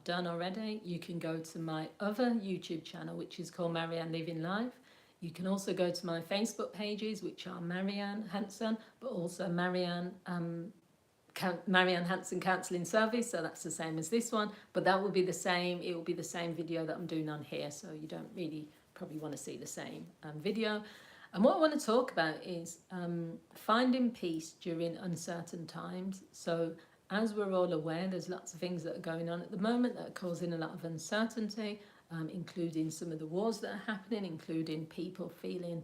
done already, you can go to my other YouTube channel, which is called Marianne Living Life. You can also go to my Facebook pages, which are Marianne Hanson, but also Marianne Hanson Counselling Service, so that's the same as this one, but that will be the same, it will be the same video that I'm doing on here, so you don't really probably want to see the same video. And what I want to talk about is finding peace during uncertain times. So as we're all aware, there's lots of things that are going on at the moment that are causing a lot of uncertainty, including some of the wars that are happening, including people feeling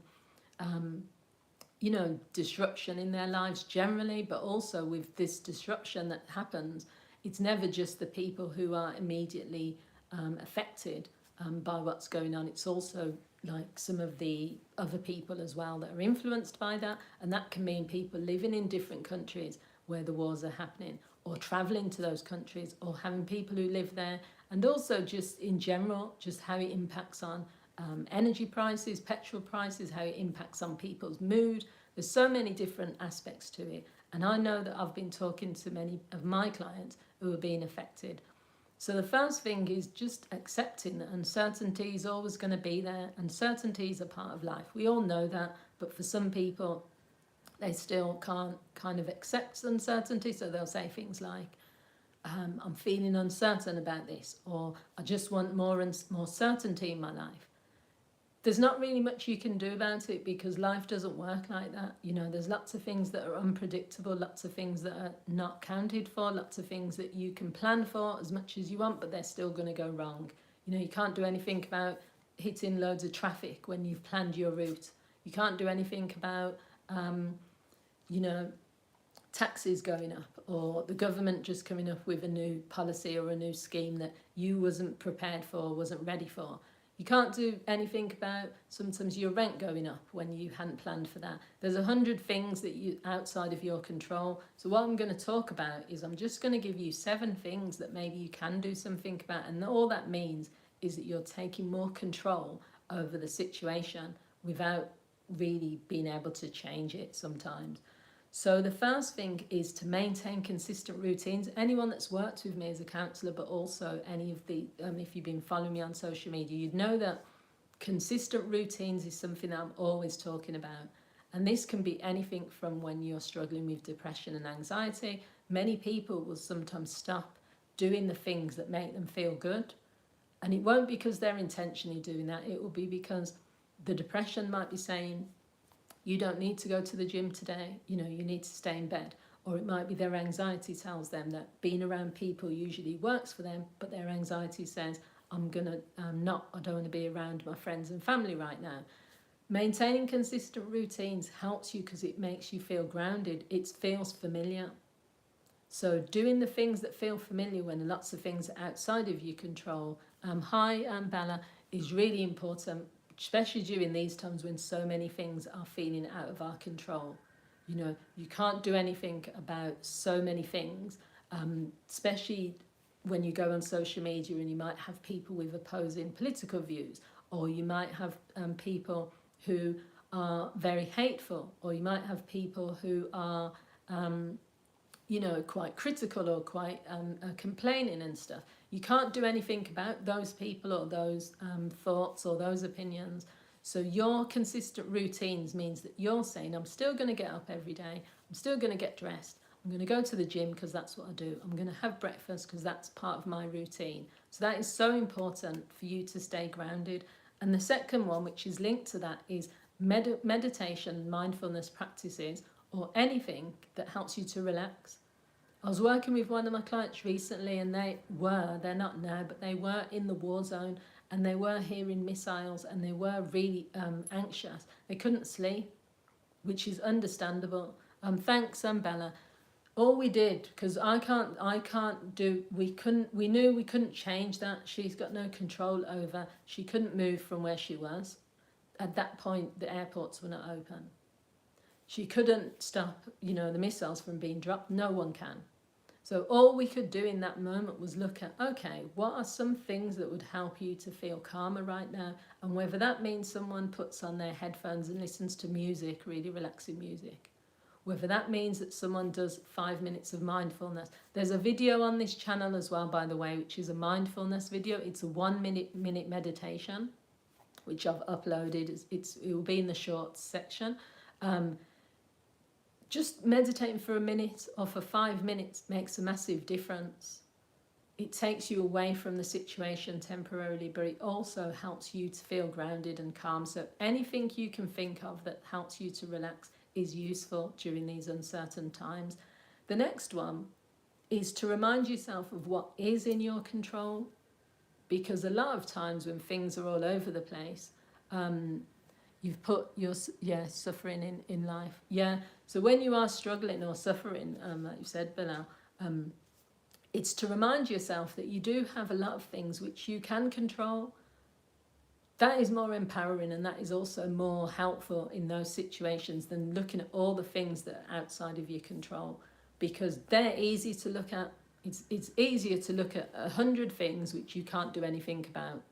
disruption in their lives generally, but also with this disruption that happens, it's never just the people who are immediately affected by what's going on. It's also like some of the other people as well that are influenced by that, and that can mean people living in different countries where the wars are happening, or traveling to those countries, or having people who live there, and also just in general, just how it impacts on energy prices, petrol prices, how it impacts on people's mood. There's so many different aspects to it. And I know that I've been talking to many of my clients who are being affected. So the first thing is just accepting that uncertainty is always going to be there. Uncertainties are part of life. We all know that, but for some people, they still can't kind of accept uncertainty. So they'll say things like, I'm feeling uncertain about this, or I just want more certainty in my life. There's not really much you can do about it, because life doesn't work like that. There's lots of things that are unpredictable, lots of things that are not counted for, lots of things that you can plan for as much as you want, but they're still going to go wrong. You can't do anything about hitting loads of traffic when you've planned your route. You can't do anything about, taxes going up, or the government just coming up with a new policy or a new scheme that you wasn't prepared for, wasn't ready for. You can't do anything about sometimes your rent going up when you hadn't planned for that. There's 100 things that you outside of your control. So what I'm going to talk about is I'm just going to give you 7 things that maybe you can do something about, and all that means is that you're taking more control over the situation without really being able to change it sometimes. So the first thing is to maintain consistent routines. Anyone that's worked with me as a counsellor, but also any of the, if you've been following me on social media, you'd know that consistent routines is something that I'm always talking about. And this can be anything from when you're struggling with depression and anxiety. Many people will sometimes stop doing the things that make them feel good. And it won't be because they're intentionally doing that. It will be because the depression might be saying, you don't need to go to the gym today, you need to stay in bed. Or it might be their anxiety tells them that being around people usually works for them, but their anxiety says, I don't want to be around my friends and family right now. Maintaining consistent routines helps you because it makes you feel grounded. It feels familiar. So doing the things that feel familiar when lots of things are outside of your control, Bella, is really important, especially during these times when so many things are feeling out of our control. You can't do anything about so many things, especially when you go on social media and you might have people with opposing political views, or you might have people who are very hateful, or you might have people who are quite critical or quite complaining and stuff. You can't do anything about those people or those thoughts or those opinions. So your consistent routines means that you're saying, I'm still going to get up every day. I'm still going to get dressed. I'm going to go to the gym because that's what I do. I'm going to have breakfast because that's part of my routine. So that is so important for you to stay grounded. And the second one, which is linked to that, is meditation, mindfulness practices, or anything that helps you to relax. I was working with one of my clients recently, and they're not now, but they were in the war zone, and they were hearing missiles, and they were really anxious. They couldn't sleep, which is understandable. Thanks, Bella. All we did, because we knew we couldn't change that. She's got no control over, she couldn't move from where she was. At that point, the airports were not open. She couldn't stop, the missiles from being dropped. No one can. So all we could do in that moment was look at, okay, what are some things that would help you to feel calmer right now? And whether that means someone puts on their headphones and listens to music, really relaxing music, whether that means that someone does 5 minutes of mindfulness. There's a video on this channel as well, by the way, which is a mindfulness video. It's a 1 minute meditation, which I've uploaded. It will be in the shorts section. Just meditating for a minute or for 5 minutes makes a massive difference. It takes you away from the situation temporarily, but it also helps you to feel grounded and calm. So anything you can think of that helps you to relax is useful during these uncertain times. The next one is to remind yourself of what is in your control, because a lot of times when things are all over the place, you've put your suffering in life. So when you are struggling or suffering, like you said, Bilal, it's to remind yourself that you do have a lot of things which you can control. That is more empowering, and that is also more helpful in those situations than looking at all the things that are outside of your control, because they're easy to look at. It's easier to look at 100 things which you can't do anything about.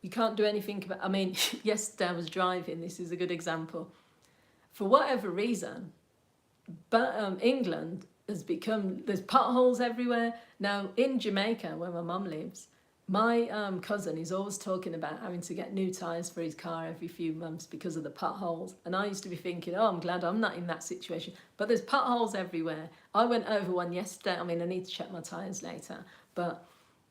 You can't do anything about. I mean, yesterday I was driving. This is a good example. For whatever reason, but England has become, there's potholes everywhere. Now in Jamaica, where my mum lives, my cousin is always talking about having to get new tyres for his car every few months because of the potholes. And I used to be thinking, oh, I'm glad I'm not in that situation. But there's potholes everywhere. I went over one yesterday. I mean, I need to check my tyres later. But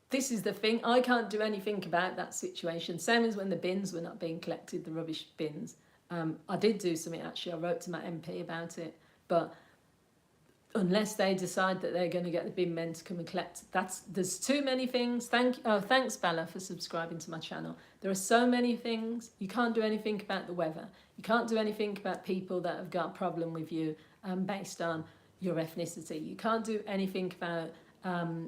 this is the thing. I can't do anything about that situation. Same as when the bins were not being collected, the rubbish bins. I did do something, actually. I wrote to my MP about it. But unless they decide that they're going to get the bin men to come and collect, there's too many things. Thanks Bella for subscribing to my channel. There are so many things. You can't do anything about the weather. You can't do anything about people that have got a problem with you based on your ethnicity. You can't do anything about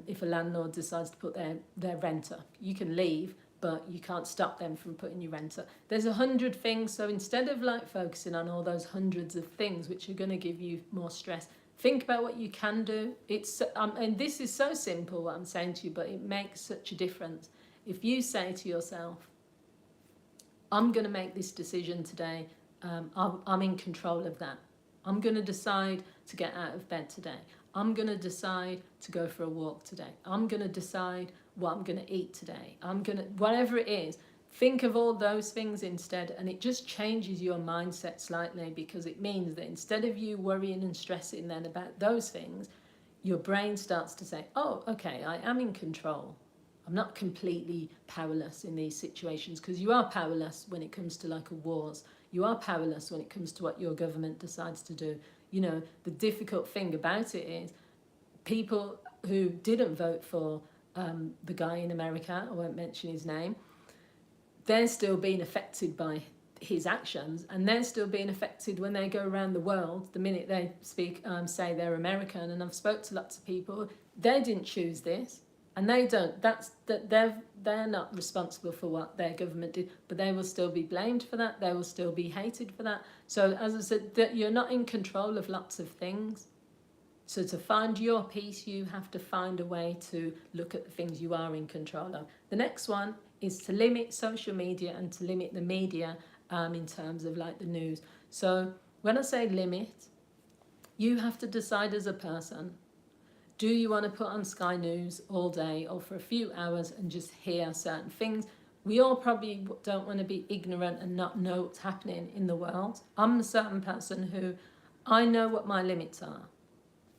if a landlord decides to put their rent up. You can leave, but you can't stop them from putting your rent up. There's 100 things. So instead of like focusing on all those hundreds of things which are going to give you more stress, think about what you can do. And this is so simple what I'm saying to you, but it makes such a difference. If you say to yourself, I'm going to make this decision today, I'm in control of that. I'm going to decide to get out of bed today. I'm going to decide to go for a walk today. I'm going to decide what I'm going to eat today. Whatever it is, think of all those things instead, and it just changes your mindset slightly, because it means that instead of you worrying and stressing then about those things, your brain starts to say, oh, okay, I am in control. I'm not completely powerless in these situations, because you are powerless when it comes to like a wars. You are powerless when it comes to what your government decides to do. You know, the difficult thing about it is people who didn't vote for the guy in America, I won't mention his name, they're still being affected by his actions, and they're still being affected when they go around the world the minute they say they're American. And I've spoke to lots of people, they didn't choose this, and they don't. They're not responsible for what their government did, but they will still be blamed for that. They will still be hated for that. So as I said, that you're not in control of lots of things. So to find your peace, you have to find a way to look at the things you are in control of. The next one is to limit social media and to limit the media in terms of like the news. So when I say limit, you have to decide as a person, do you want to put on Sky News all day or for a few hours and just hear certain things? We all probably don't want to be ignorant and not know what's happening in the world. I'm a certain person who, I know what my limits are.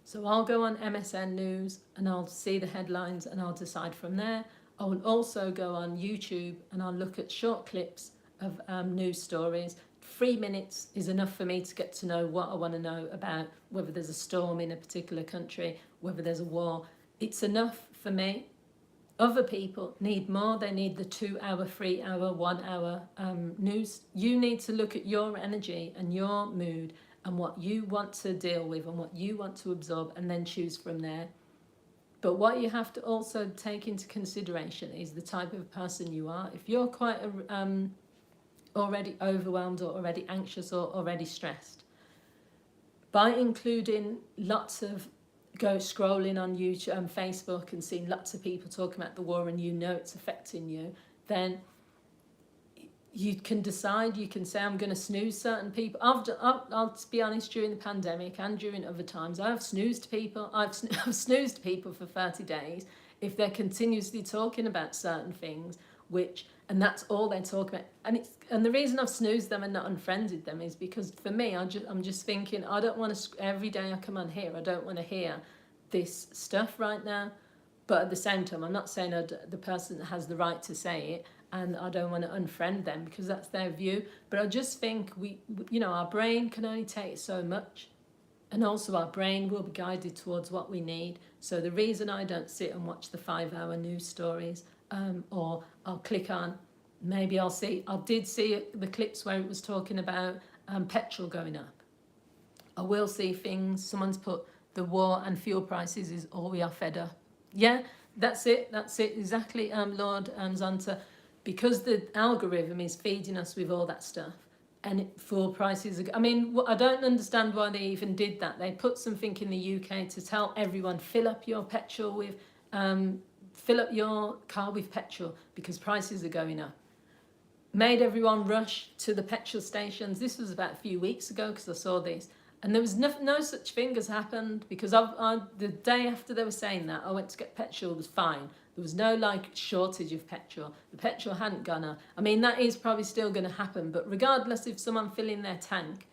So I'll go on MSN News and I'll see the headlines and I'll decide from there. I will also go on YouTube and I'll look at short clips of news stories. 3 minutes is enough for me to get to know what I want to know about, whether there's a storm in a particular country, whether there's a war. It's enough for me. Other people need more. They need the 2 hour, 3 hour, 1 hour news. You need to look at your energy and your mood and what you want to deal with and what you want to absorb, and then choose from there. But what you have to also take into consideration is the type of person you are. If you're quite already overwhelmed or already anxious or already stressed, by including lots of scrolling on YouTube and Facebook and seeing lots of people talking about the war and you know it's affecting you, then you can decide, you can say, I'm going to snooze certain people. I'll be honest, during the pandemic and during other times, I've snoozed people. I've snoozed people for 30 days if they're continuously talking about certain things, and that's all they talk about. And the reason I've snoozed them and not unfriended them is because for me, I'm just thinking, I don't want to, every day I come on here, I don't want to hear this stuff right now. But at the same time, I'm not saying the person has the right to say it, and I don't want to unfriend them because that's their view. But I just think our brain can only take so much. And also our brain will be guided towards what we need. So the reason I don't sit and watch the 5-hour news stories, or I'll click on, I did see the clips where it was talking about petrol going up. I will see things, someone's put the war and fuel prices is all we are fed up. Yeah, that's it, exactly, Lord Zonta. Because the algorithm is feeding us with all that stuff, and fuel prices I don't understand why they even did that. They put something in the UK to tell everyone, fill up your car with petrol because prices are going up. Made everyone rush to the petrol stations. This was about a few weeks ago because I saw this. And there was no such thing has happened because the day after they were saying that, I went to get petrol, it was fine. There was no shortage of petrol. The petrol hadn't gone up. That is probably still going to happen, but regardless if someone filling their tank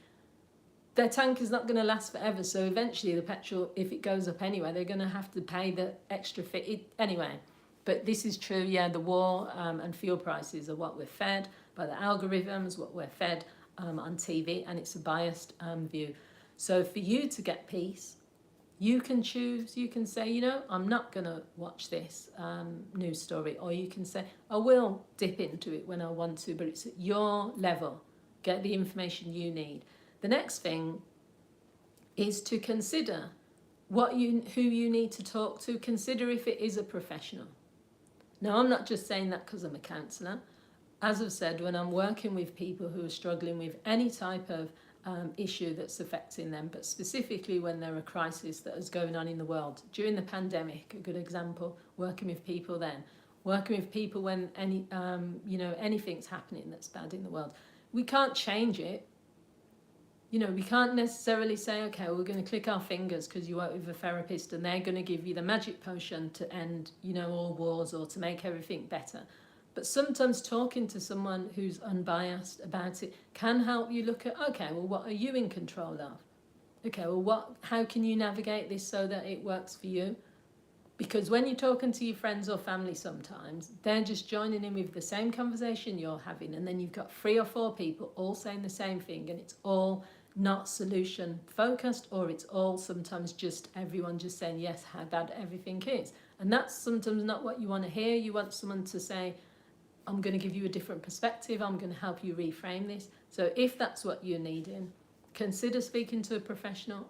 is not going to last forever. So eventually the petrol, if it goes up anyway, they're going to have to pay the extra fee. Anyway, but this is true, yeah, the war and fuel prices are what we're fed by the algorithms, what we're fed on TV, and it's a biased view. So for you to get peace, you can choose, you can say, I'm not going to watch this news story. Or you can say, I will dip into it when I want to, but it's at your level. Get the information you need. The next thing is to consider who you need to talk to. Consider if it is a professional. Now, I'm not just saying that because I'm a counsellor. As I've said, when I'm working with people who are struggling with any type of issue that's affecting them, but specifically when there are crises that is going on in the world. During the pandemic, a good example, working with people then, working with people when anything's happening that's bad in the world. We can't change it. We can't necessarily say, okay, we're going to click our fingers because you work with a therapist and they're going to give you the magic potion to end, all wars or to make everything better. But sometimes talking to someone who's unbiased about it can help you look at, okay, well, what are you in control of? Okay, well, how can you navigate this so that it works for you? Because when you're talking to your friends or family sometimes, they're just joining in with the same conversation you're having, and then you've got 3 or 4 people all saying the same thing, and it's all not solution focused, or it's all sometimes just everyone just saying, yes, how bad everything is. And that's sometimes not what you want to hear. You want someone to say, I'm going to give you a different perspective. I'm going to help you reframe this. So if that's what you're needing, consider speaking to a professional.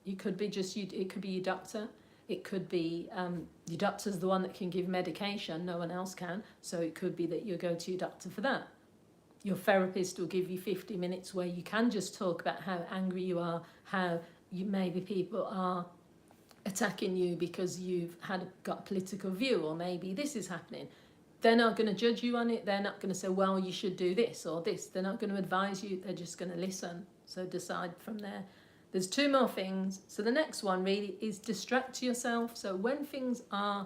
It could be it could be your doctor. It could be your doctor's the one that can give medication. No one else can. So it could be that you go to your doctor for that. Your therapist will give you 50 minutes where you can just talk about how angry you are, how maybe people are attacking you because you've got a political view, or maybe this is happening. They're not going to judge you on it. They're not going to say, well, you should do this or this. They're not going to advise you. They're just going to listen. So decide from there. There's 2 more things. So the next one really is distract yourself. So when things are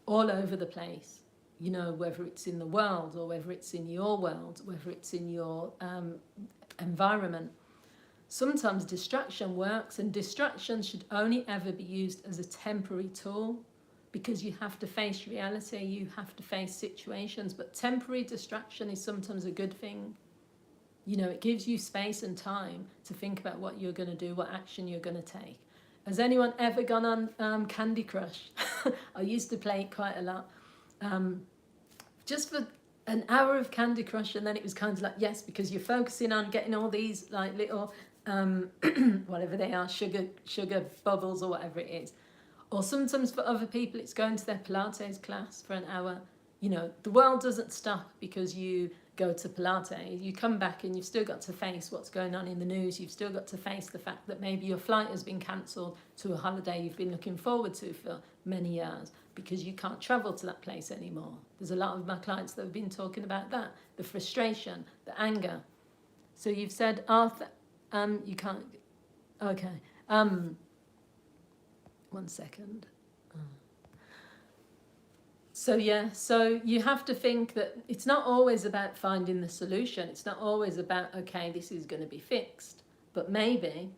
all over the place, whether it's in the world or whether it's in your world, whether it's in your environment, sometimes distraction works, and distraction should only ever be used as a temporary tool. Because you have to face reality, you have to face situations, but temporary distraction is sometimes a good thing. It gives you space and time to think about what you're going to do, what action you're going to take. Has anyone ever gone on Candy Crush? I used to play it quite a lot. Just for an hour of Candy Crush, and then it was kind of like, yes, because you're focusing on getting all these little, whatever they are, sugar bubbles or whatever it is. Or sometimes for other people, it's going to their Pilates class for an hour. The world doesn't stop because you go to Pilates. You come back and you've still got to face what's going on in the news. You've still got to face the fact that maybe your flight has been cancelled to a holiday you've been looking forward to for many years because you can't travel to that place anymore. There's a lot of my clients that have been talking about that, the frustration, the anger. So you've said, Arthur, you can't, okay. 1 second. So yeah, so you have to think that it's not always about finding the solution. It's not always about, okay, this is going to be fixed. But maybe,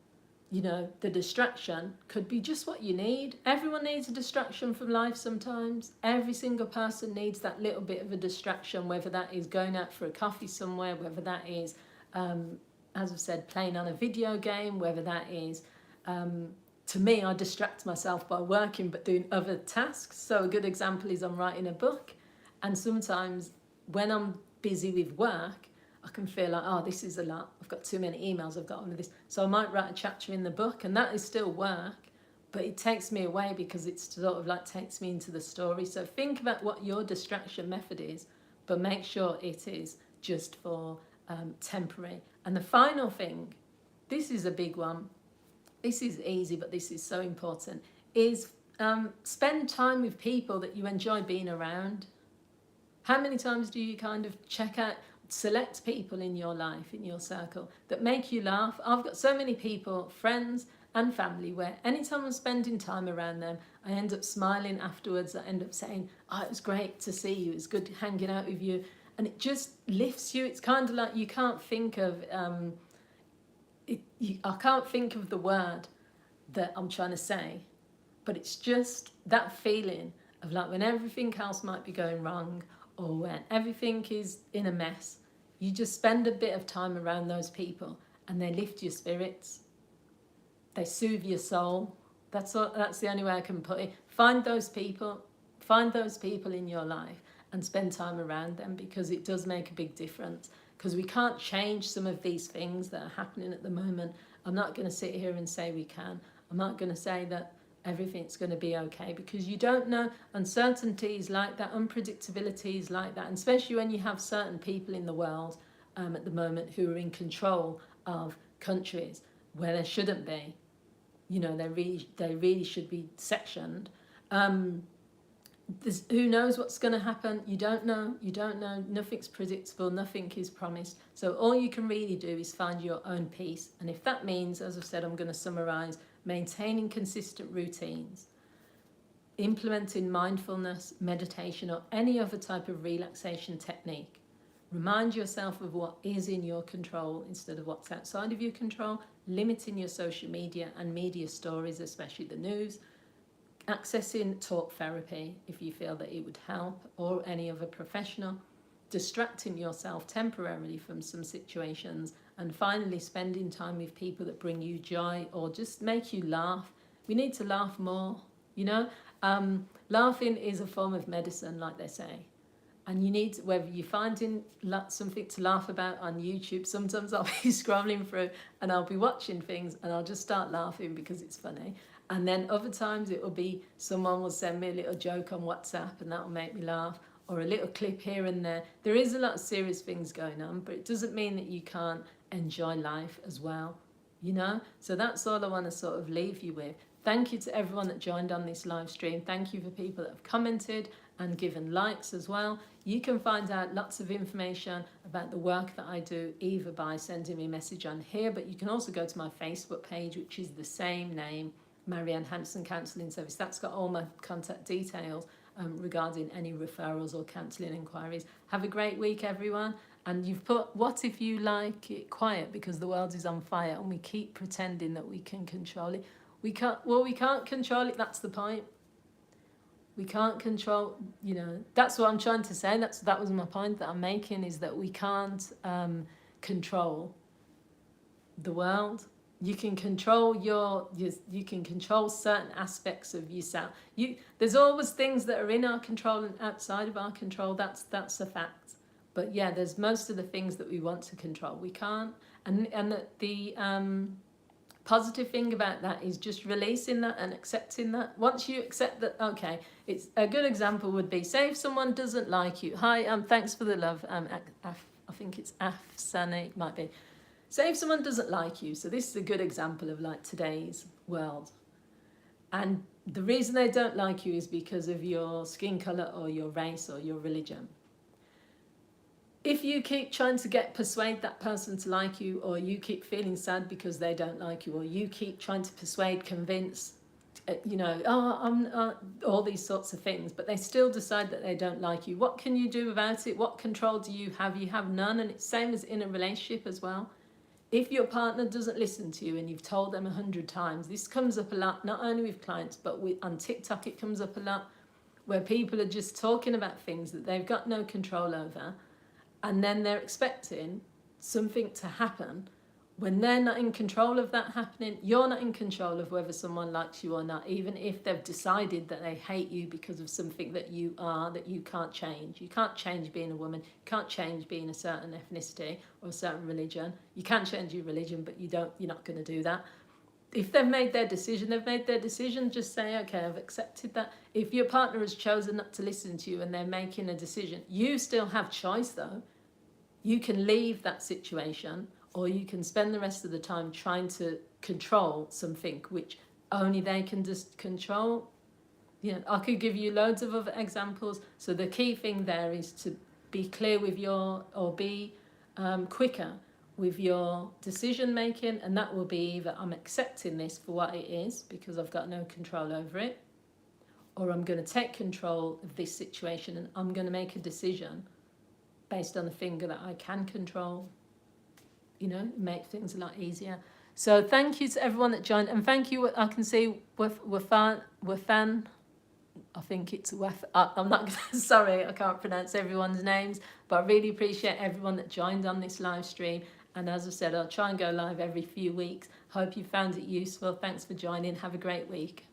you know, the distraction could be just what you need. Everyone needs a distraction from life sometimes. Every single person needs that little bit of a distraction, whether that is going out for a coffee somewhere, whether that is, as I've said, playing on a video game, whether that is... to me, I distract myself by working but doing other tasks. So a good example is I'm writing a book, and sometimes when I'm busy with work, I can feel like, oh, this is a lot. I've got too many emails, I've got all of this. So I might write a chapter in the book, and that is still work, but it takes me away because it sort of like takes me into the story. So think about what your distraction method is, but make sure it is just for temporary. And the final thing, this is a big one. This is easy, but this is so important, is spend time with people that you enjoy being around. How many times do you kind of select people in your life, in your circle, that make you laugh? I've got so many people, friends and family, where anytime I'm spending time around them, I end up smiling afterwards. I end up saying, oh, it was great to see you. It's good hanging out with you. And it just lifts you. It's kind of like you can't think of... I can't think of the word that I'm trying to say, but it's just that feeling of like when everything else might be going wrong or when everything is in a mess, you just spend a bit of time around those people and they lift your spirits. They soothe your soul. That's the only way I can put it. Find those people in your life and spend time around them, because it does make a big difference. Because we can't change some of these things that are happening at the moment. I'm not going to sit here and say we can. I'm not going to say that everything's going to be okay, because you don't know. Uncertainty is like that, unpredictability is like that, and especially when you have certain people in the world at the moment who are in control of countries where there shouldn't be. You know, they really should be sectioned. Who knows what's going to happen? You don't know. Nothing's predictable, nothing is promised. So all you can really do is find your own peace. And if that means, as I've said, I'm going to summarize, maintaining consistent routines, implementing mindfulness, meditation, or any other type of relaxation technique. Remind yourself of what is in your control instead of what's outside of your control, limiting your social media and media stories, especially the news. Accessing talk therapy if you feel that it would help, or any other professional. Distracting yourself temporarily from some situations, and finally spending time with people that bring you joy or just make you laugh. We need to laugh more, you know. Laughing is a form of medicine, like they say. And you need, whether you're finding something to laugh about on YouTube, sometimes I'll be scrolling through and I'll be watching things and I'll just start laughing because it's funny. And then other times it will be someone will send me a little joke on WhatsApp and that will make me laugh, or a little clip here and there. There is a lot of serious things going on, but it doesn't mean that you can't enjoy life as well, you know? So that's all I want to sort of leave you with. Thank you to everyone that joined on this live stream. Thank you for people that have commented and given likes as well. You can find out lots of information about the work that I do either by sending me a message on here, but you can also go to my Facebook page, which is the same name, Marianne Hanson Counselling Service. That's got all my contact details regarding any referrals or counselling inquiries. Have a great week, everyone. And you've put, what if you like it quiet because the world is on fire and we keep pretending that we can control it? We can't control it. That's the point. We can't control, you know, that's what I'm trying to say. That was my point that I'm making, is that we can't control the world. You can control you can control certain aspects of yourself. There's always things that are in our control and outside of our control. That's a fact. But yeah, there's most of the things that we want to control we can't. And the positive thing about that is just releasing that and accepting that. Once you accept that, okay, it's a good example would be, say if someone doesn't like you. Hi, thanks for the love. I think it's Afsane, it might be. Say if someone doesn't like you, so this is a good example of like today's world, and the reason they don't like you is because of your skin colour or your race or your religion. If you keep trying to persuade that person to like you, or you keep feeling sad because they don't like you, or you keep trying to persuade, convince, all these sorts of things, but they still decide that they don't like you, what can you do about it? What control do you have? You have none. And it's same as in a relationship as well. If your partner doesn't listen to you and you've told them 100 times, this comes up a lot, not only with clients, but on TikTok it comes up a lot, where people are just talking about things that they've got no control over, and then they're expecting something to happen when they're not in control of that happening. You're not in control of whether someone likes you or not, even if they've decided that they hate you because of something that you are, that you can't change. You can't change being a woman, you can't change being a certain ethnicity or a certain religion. You can change your religion, but you're not going to do that. If they've made their decision, they've made their decision. Just say, okay, I've accepted that. If your partner has chosen not to listen to you and they're making a decision, you still have choice though. You can leave that situation, or you can spend the rest of the time trying to control something which only they can just control. I could give you loads of other examples. So the key thing there is to be clear with be quicker with your decision making, and that will be either I'm accepting this for what it is because I've got no control over it, or I'm going to take control of this situation and I'm going to make a decision based on the thing that I can control. Make things a lot easier. So thank you to everyone that joined, and thank you. I can see Wafan. I think it's I'm not sorry, I can't pronounce everyone's names, but I really appreciate everyone that joined on this live stream. And as I said, I'll try and go live every few weeks. Hope you found it useful. Thanks for joining. Have a great week.